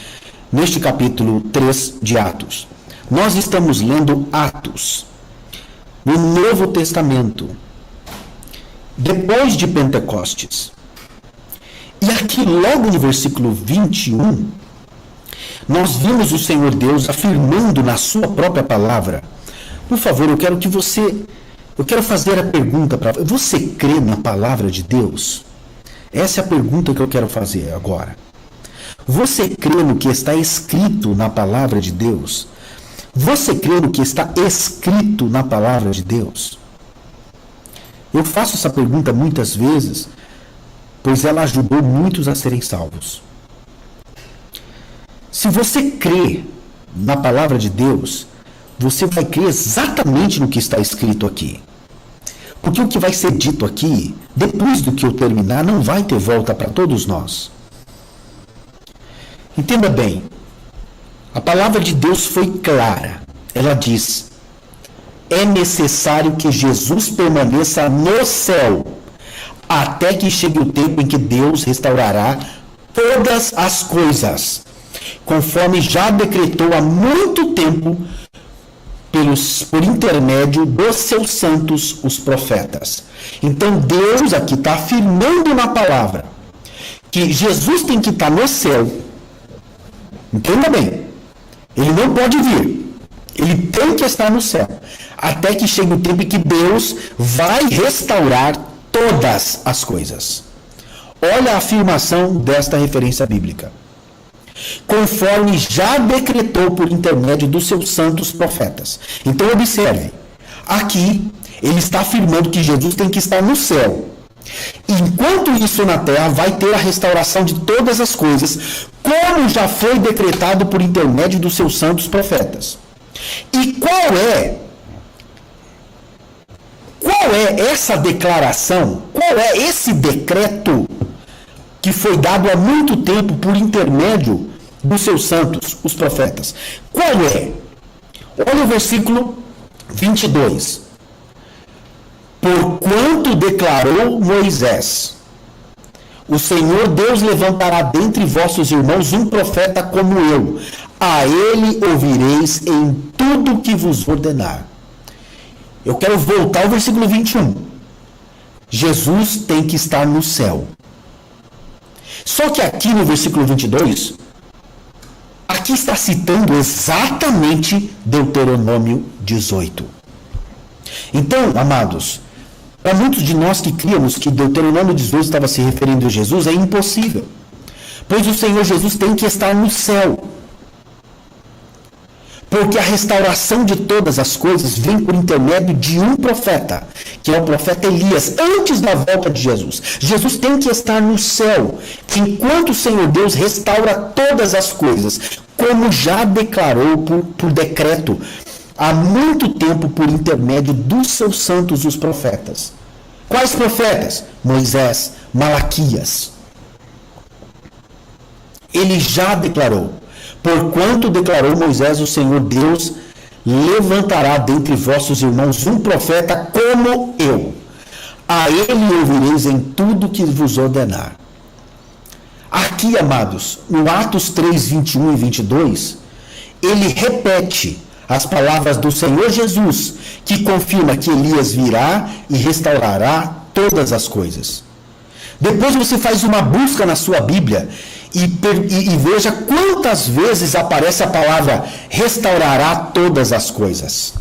neste capítulo 3 de Atos. Nós estamos lendo Atos no Novo Testamento. depois de Pentecostes. E aqui, logo no versículo 21, nós vimos o Senhor Deus afirmando na sua própria palavra. Por favor, eu quero fazer a pergunta para você. Você crê na palavra de Deus? Essa é a pergunta que eu quero fazer agora. Você crê no que está escrito na palavra de Deus? Você crê no que está escrito na palavra de Deus? Eu faço essa pergunta muitas vezes, pois ela ajudou muitos a serem salvos. Se você crê na palavra de Deus, você vai crer exatamente no que está escrito aqui. Porque o que vai ser dito aqui, depois do que eu terminar, não vai ter volta para todos nós. Entenda bem, a palavra de Deus foi clara. Ela diz: é necessário que Jesus permaneça no céu, até que chegue o tempo em que Deus restaurará todas as coisas, conforme já decretou há muito tempo por intermédio dos seus santos, os profetas. Então Deus aqui está afirmando na palavra que Jesus tem que estar no céu. Entenda bem, ele não pode vir, ele tem que estar no céu, até que chegue o tempo em que Deus vai restaurar todas as coisas. Olha a afirmação desta referência bíblica. Conforme já decretou por intermédio dos seus santos profetas. Então observe, aqui ele está afirmando que Jesus tem que estar no céu. Enquanto isso na terra vai ter a restauração de todas as coisas, como já foi decretado por intermédio dos seus santos profetas. E qual é essa declaração? Qual é esse decreto que foi dado há muito tempo por intermédio dos seus santos, os profetas? Qual é? Olha o versículo 22. Porquanto declarou Moisés: o Senhor Deus levantará dentre vossos irmãos um profeta como eu. A ele ouvireis em tudo que vos ordenar. Eu quero voltar ao versículo 21. Jesus tem que estar no céu. Só que aqui no versículo 22, aqui está citando exatamente Deuteronômio 18. Então, amados, para muitos de nós que criamos que Deuteronômio 18 estava se referindo a Jesus, é impossível. Pois o Senhor Jesus tem que estar no céu. Porque a restauração de todas as coisas vem por intermédio de um profeta, que é o profeta Elias, antes da volta de Jesus. Jesus tem que estar no céu, enquanto o Senhor Deus restaura todas as coisas, como já declarou por decreto, há muito tempo por intermédio dos seus santos, os profetas. Quais profetas? Moisés, Malaquias. Ele já declarou. Porquanto declarou Moisés, o Senhor Deus levantará dentre vossos irmãos um profeta como eu. A ele ouvireis em tudo que vos ordenar. Aqui, amados, no Atos 3, 21 e 22, ele repete as palavras do Senhor Jesus, que confirma que Elias virá e restaurará todas as coisas. Depois você faz uma busca na sua Bíblia e veja quantas vezes aparece a palavra restaurará todas as coisas.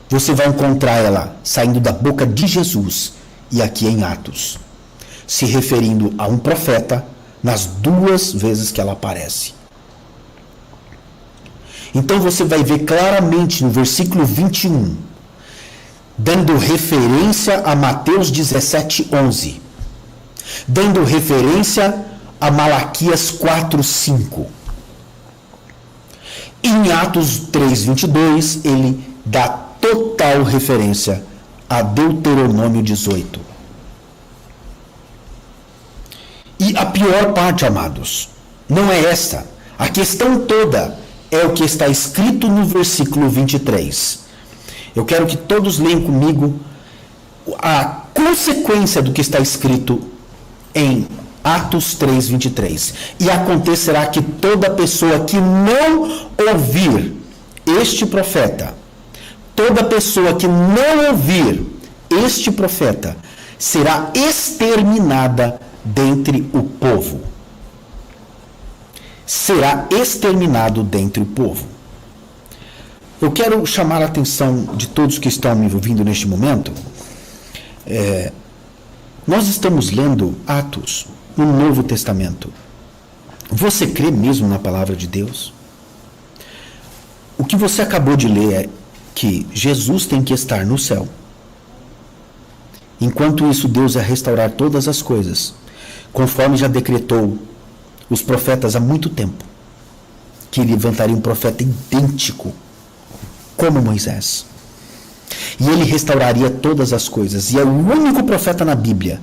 Você vai encontrar ela saindo da boca de Jesus e aqui em Atos, se referindo a um profeta nas duas vezes que ela aparece. Então você vai ver claramente no versículo 21, dando referência a Mateus 17, 11, dando referência a Malaquias 4, 5. Em Atos 3, 22, ele dá total referência a Deuteronômio 18. E a pior parte, amados, não é essa. A questão toda é o que está escrito no versículo 23. Eu quero que todos leiam comigo a consequência do que está escrito em Atos 3, 23. E acontecerá que toda pessoa que não ouvir este profeta, toda pessoa que não ouvir este profeta, será exterminada dentre o povo. Será exterminado dentre o povo. Eu quero chamar a atenção de todos que estão me ouvindo neste momento. Nós estamos lendo Atos no Novo Testamento. Você crê mesmo na palavra de Deus? O que você acabou de ler é que Jesus tem que estar no céu. Enquanto isso, Deus vai restaurar todas as coisas, conforme já decretou os profetas há muito tempo, que ele levantaria um profeta idêntico como Moisés. E ele restauraria todas as coisas. E é o único profeta na Bíblia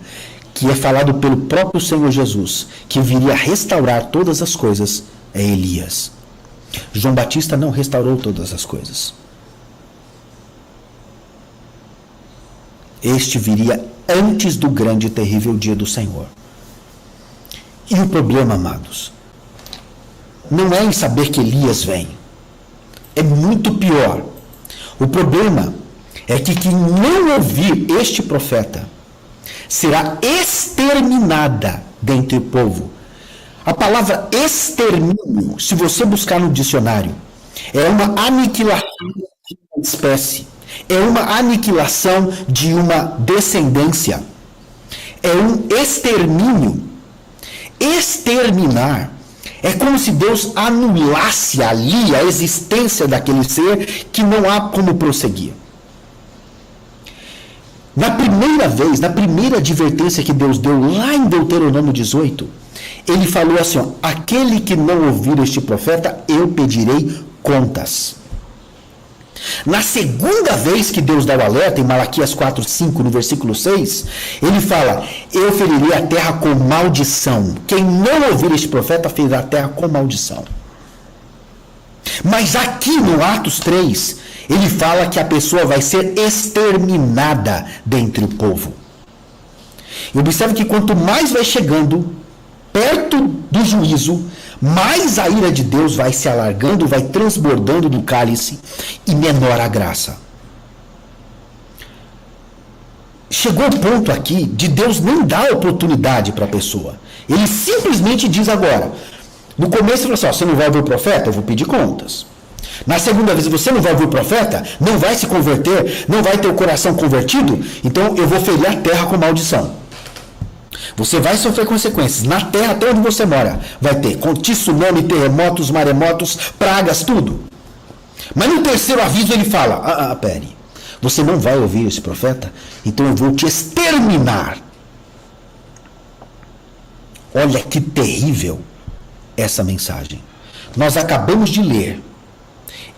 que é falado pelo próprio Senhor Jesus, que viria restaurar todas as coisas, é Elias. João Batista não restaurou todas as coisas. Este viria antes do grande e terrível dia do Senhor. E o problema, amados, não é em saber que Elias vem. É muito pior. O problema é que quem não ouvir este profeta será exterminada dentre o povo. A palavra extermínio, se você buscar no dicionário, é uma aniquilação de uma espécie, é uma aniquilação de uma descendência, é um extermínio. Exterminar é como se Deus anulasse ali a existência daquele ser que não há como prosseguir. Na primeira advertência que Deus deu lá em Deuteronômio 18, ele falou assim, ó, aquele que não ouvir este profeta, eu pedirei contas. Na segunda vez que Deus dá o alerta, em Malaquias 4:5, no versículo 6, ele fala, eu ferirei a terra com maldição. Quem não ouvir este profeta, ferirá a terra com maldição. Mas aqui no Atos 3, ele fala que a pessoa vai ser exterminada dentre o povo. E observe que quanto mais vai chegando perto do juízo, mais a ira de Deus vai se alargando, vai transbordando do cálice e menor a graça. Chegou o ponto aqui de Deus nem dar oportunidade para a pessoa. Ele simplesmente diz agora, no começo ele falou assim, ó, você não vai ouvir o profeta? Eu vou pedir contas. Na segunda vez, você não vai ouvir o profeta? Não vai se converter? Não vai ter o coração convertido? Então eu vou ferir a terra com maldição. Você vai sofrer consequências. Na terra, até onde você mora, vai ter tsunami, terremotos, maremotos, pragas, tudo. Mas no terceiro aviso ele fala, pere, você não vai ouvir esse profeta? Então eu vou te exterminar. Olha que terrível essa mensagem. Nós acabamos de ler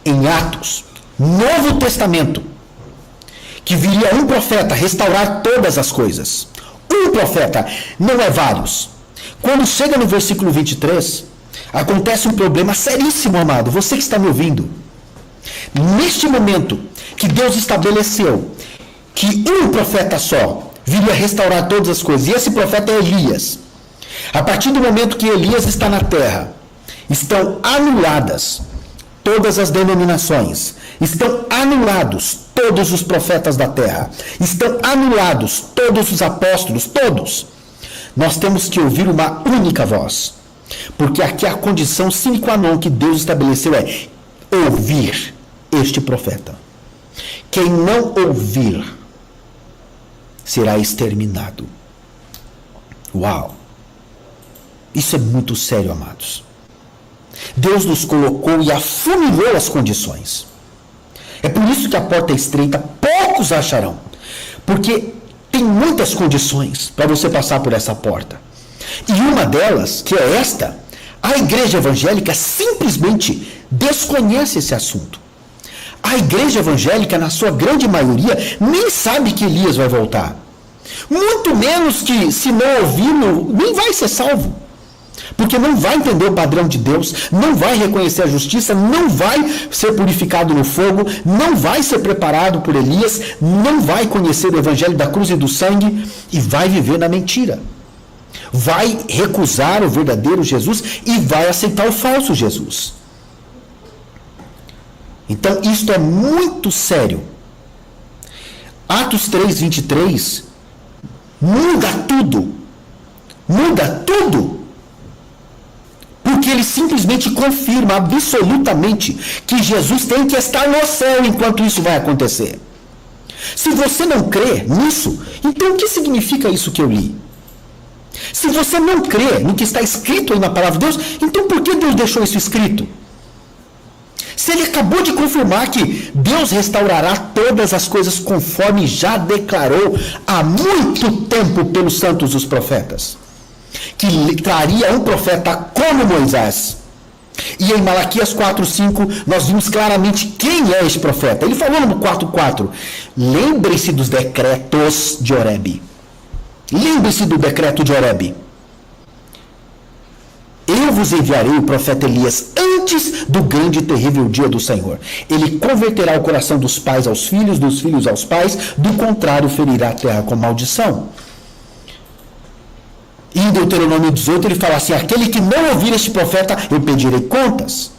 em Atos, Novo Testamento, que viria um profeta restaurar todas as coisas. Um profeta, não é vários. Quando chega no versículo 23, acontece um problema seríssimo, amado. Você que está me ouvindo. Neste momento que Deus estabeleceu que um profeta só viria restaurar todas as coisas, e esse profeta é Elias. A partir do momento que Elias está na terra, estão anuladas todas as denominações, estão anulados todos os profetas da terra, estão anulados todos os apóstolos, todos. Nós temos que ouvir uma única voz, porque aqui a condição sine qua non que Deus estabeleceu é ouvir este profeta. Quem não ouvir será exterminado. Uau! Isso é muito sério, amados. Deus nos colocou e afunilou as condições. É por isso que a porta é estreita, poucos acharão. Porque tem muitas condições para você passar por essa porta. E uma delas, que é esta, a igreja evangélica simplesmente desconhece esse assunto. A igreja evangélica, na sua grande maioria, nem sabe que Elias vai voltar. Muito menos que, se não ouvir, nem vai ser salvo. Porque não vai entender o padrão de Deus, não vai reconhecer a justiça, não vai ser purificado no fogo, não vai ser preparado por Elias, não vai conhecer o evangelho da cruz e do sangue e vai viver na mentira. Vai recusar o verdadeiro Jesus e vai aceitar o falso Jesus. Então, isto é muito sério. Atos 3:23 muda tudo. Muda tudo. Porque ele simplesmente confirma absolutamente que Jesus tem que estar no céu enquanto isso vai acontecer. Se você não crê nisso, então o que significa isso que eu li? Se você não crê no que está escrito aí na palavra de Deus, então por que Deus deixou isso escrito? Se ele acabou de confirmar que Deus restaurará todas as coisas conforme já declarou há muito tempo pelos santos os profetas, que traria um profeta como Moisés. E em Malaquias 4:5 nós vimos claramente quem é esse profeta. Ele falou no 4:4, lembre-se dos decretos de Horebe. Lembre-se do decreto de Horebe. Eu vos enviarei o profeta Elias antes do grande e terrível dia do Senhor. Ele converterá o coração dos pais aos filhos, dos filhos aos pais, do contrário ferirá a terra com maldição. E em Deuteronômio 18 ele fala assim, aquele que não ouvir este profeta, eu pedirei contas.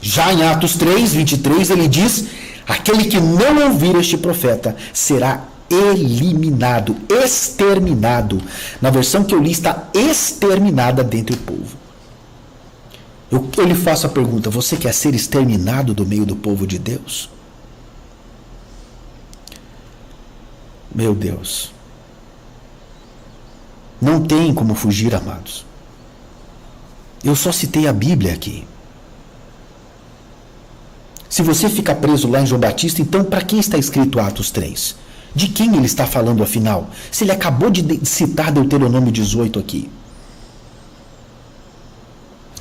Já em Atos 3:23 ele diz, aquele que não ouvir este profeta será eliminado, exterminado. Na versão que eu li está exterminada dentre o povo. Eu lhe faço a pergunta, você quer ser exterminado do meio do povo de Deus? Meu Deus. Não tem como fugir, amados. Eu só citei a Bíblia aqui. Se você fica preso lá em João Batista, então para quem está escrito Atos 3? De quem ele está falando afinal? Se ele acabou de citar Deuteronômio 18 aqui.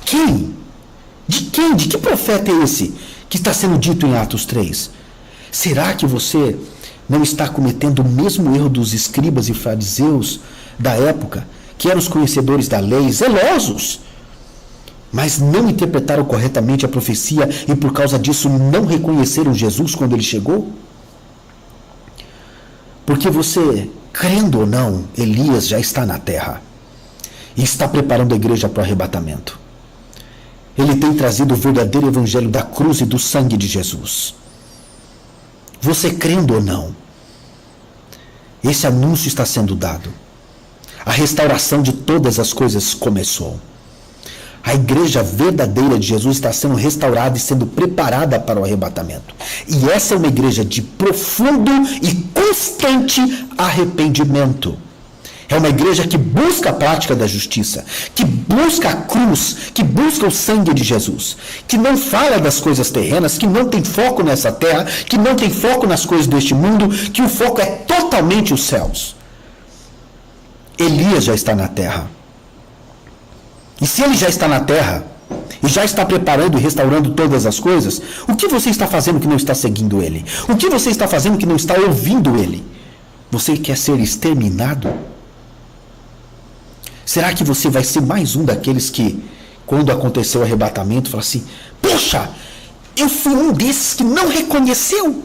Quem? De quem? De que profeta é esse que está sendo dito em Atos 3? Será que você não está cometendo o mesmo erro dos escribas e fariseus da época, que eram os conhecedores da lei, zelosos, mas não interpretaram corretamente a profecia e por causa disso não reconheceram Jesus quando ele chegou? Porque você, crendo ou não, Elias já está na terra e está preparando a igreja para o arrebatamento. Ele tem trazido o verdadeiro evangelho da cruz e do sangue de Jesus. Você crendo ou não, esse anúncio está sendo dado. A restauração de todas as coisas começou. A igreja verdadeira de Jesus está sendo restaurada e sendo preparada para o arrebatamento. E essa é uma igreja de profundo e constante arrependimento. É uma igreja que busca a prática da justiça, que busca a cruz, que busca o sangue de Jesus, que não fala das coisas terrenas, que não tem foco nessa terra, que não tem foco nas coisas deste mundo, que o foco é totalmente os céus. Elias já está na terra. E se ele já está na terra, e já está preparando e restaurando todas as coisas, o que você está fazendo que não está seguindo ele? O que você está fazendo que não está ouvindo ele? Você quer ser exterminado? Será que você vai ser mais um daqueles que, quando aconteceu o arrebatamento, fala assim, poxa, eu fui um desses que não reconheceu?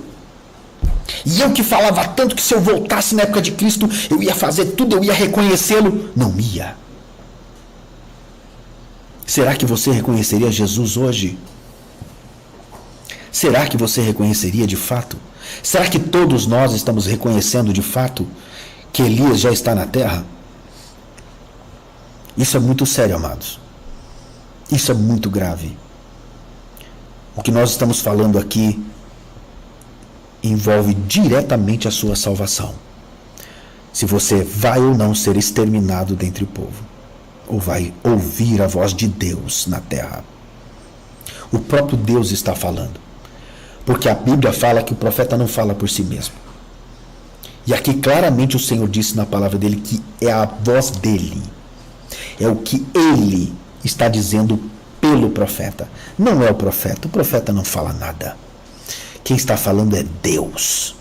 E eu que falava tanto que se eu voltasse na época de Cristo, eu ia fazer tudo, eu ia reconhecê-lo. Não ia. Será que você reconheceria Jesus hoje? Será que você reconheceria de fato? Será que todos nós estamos reconhecendo de fato que Elias já está na terra? Isso é muito sério, amados. Isso é muito grave. O que nós estamos falando aqui envolve diretamente a sua salvação. Se você vai ou não ser exterminado dentre o povo, ou vai ouvir a voz de Deus na terra. O próprio Deus está falando. Porque a Bíblia fala que o profeta não fala por si mesmo. E aqui claramente o Senhor disse na palavra dele que é a voz dele. É o que ele está dizendo pelo profeta. Não é o profeta não fala nada. Quem está falando é Deus.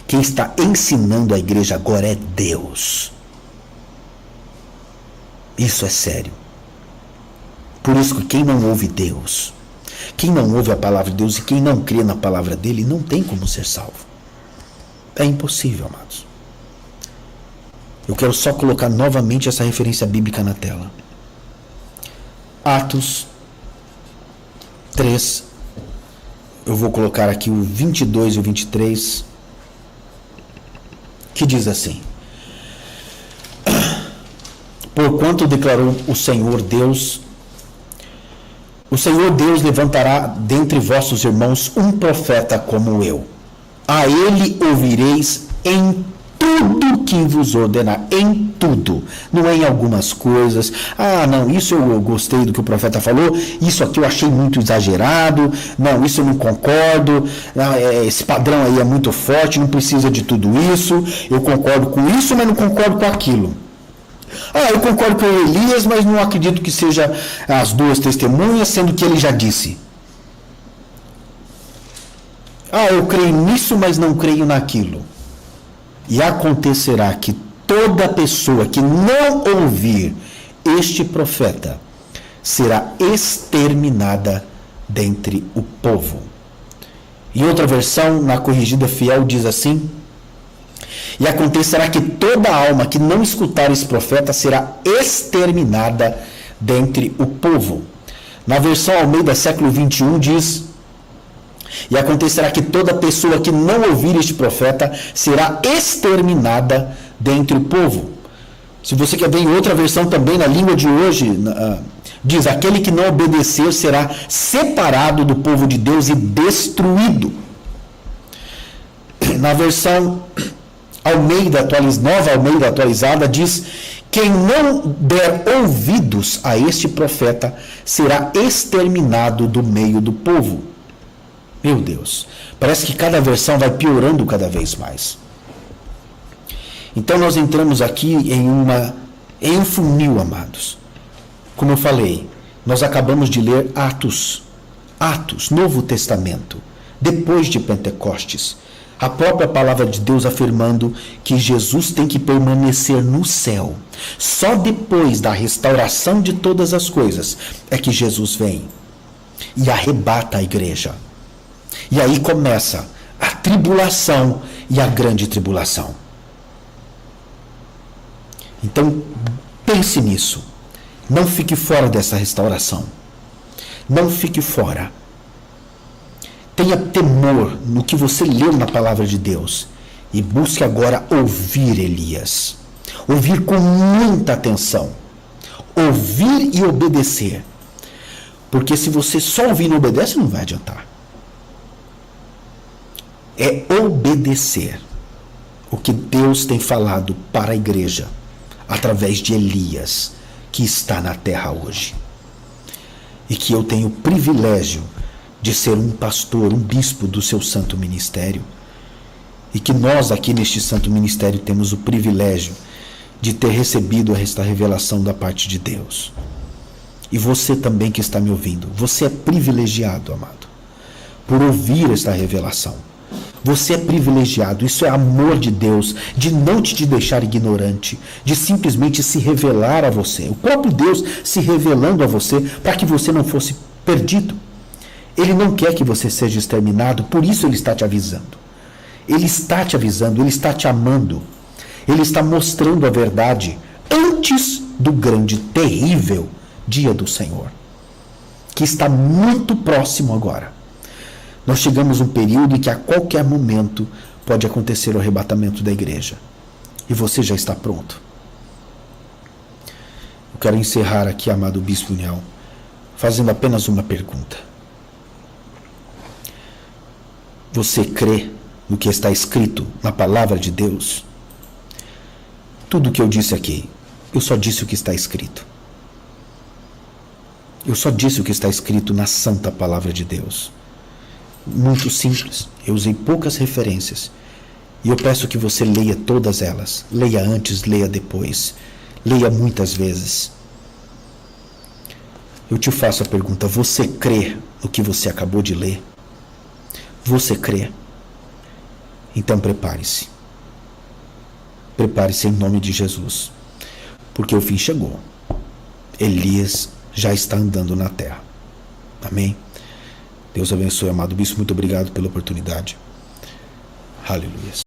Quem está ensinando a igreja agora é Deus. Isso é sério. Por isso que quem não ouve Deus, quem não ouve a palavra de Deus e quem não crê na palavra dele, não tem como ser salvo. É impossível, amados. Eu quero só colocar novamente essa referência bíblica na tela. Atos 3. Eu vou colocar aqui o 22 e o 23. que diz assim: porquanto declarou o Senhor Deus levantará dentre vossos irmãos um profeta como eu. A ele ouvireis em tudo que vos ordenar, em tudo, não é em algumas coisas. Ah, não, isso eu gostei do que o profeta falou, isso aqui eu achei muito exagerado, não, isso eu não concordo, não, esse padrão aí é muito forte, não precisa de tudo isso, eu concordo com isso, mas não concordo com aquilo. Ah, eu concordo com Elias, mas não acredito que seja as duas testemunhas, sendo que ele já disse. Ah, eu creio nisso, mas não creio naquilo. E acontecerá que toda pessoa que não ouvir este profeta será exterminada dentre o povo. Em outra versão, na Corrigida Fiel, diz assim: e acontecerá que toda alma que não escutar esse profeta será exterminada dentre o povo. Na versão Almeida século 21 diz: e acontecerá que toda pessoa que não ouvir este profeta será exterminada dentre o povo. Se você quer ver em outra versão também, na língua de hoje, diz: aquele que não obedecer será separado do povo de Deus e destruído. Na versão Nova Almeida atualizada diz: quem não der ouvidos a este profeta será exterminado do meio do povo. Meu Deus, parece que cada versão vai piorando cada vez mais. Então nós entramos aqui em um funil, amados. Como eu falei, nós acabamos de ler Atos, Novo Testamento, depois de Pentecostes. A própria palavra de Deus afirmando que Jesus tem que permanecer no céu. Só depois da restauração de todas as coisas é que Jesus vem e arrebata a igreja. E aí começa a tribulação e a grande tribulação. Então, pense nisso. Não fique fora dessa restauração. Não fique fora. Tenha temor no que você leu na palavra de Deus. E busque agora ouvir Elias. Ouvir com muita atenção. Ouvir e obedecer. Porque se você só ouvir e não obedece, não vai adiantar. É obedecer o que Deus tem falado para a igreja através de Elias, que está na terra hoje. E que eu tenho o privilégio de ser um pastor, um bispo do seu santo ministério. E que nós aqui neste santo ministério temos o privilégio de ter recebido esta revelação da parte de Deus. E você também que está me ouvindo, você é privilegiado, amado, por ouvir esta revelação. Você é privilegiado, isso é amor de Deus, de não te deixar ignorante, de simplesmente se revelar a você. O próprio Deus se revelando a você para que você não fosse perdido. Ele não quer que você seja exterminado, por isso Ele está te avisando. Ele está te avisando, Ele está te amando. Ele está mostrando a verdade antes do grande, terrível dia do Senhor, que está muito próximo agora. Nós chegamos a um período em que a qualquer momento pode acontecer o arrebatamento da igreja. E você já está pronto. Eu quero encerrar aqui, amado Bispo União, fazendo apenas uma pergunta. Você crê no que está escrito na palavra de Deus? Tudo o que eu disse aqui, eu só disse o que está escrito. Eu só disse o que está escrito na santa palavra de Deus. Muito simples. Eu usei poucas referências. E eu peço que você leia todas elas. Leia antes, leia depois. Leia muitas vezes. Eu te faço a pergunta: você crê no que você acabou de ler? Você crê? Então prepare-se. Prepare-se em nome de Jesus. Porque o fim chegou. Elias já está andando na terra. Amém? Deus abençoe, amado bispo. Muito obrigado pela oportunidade. Aleluia.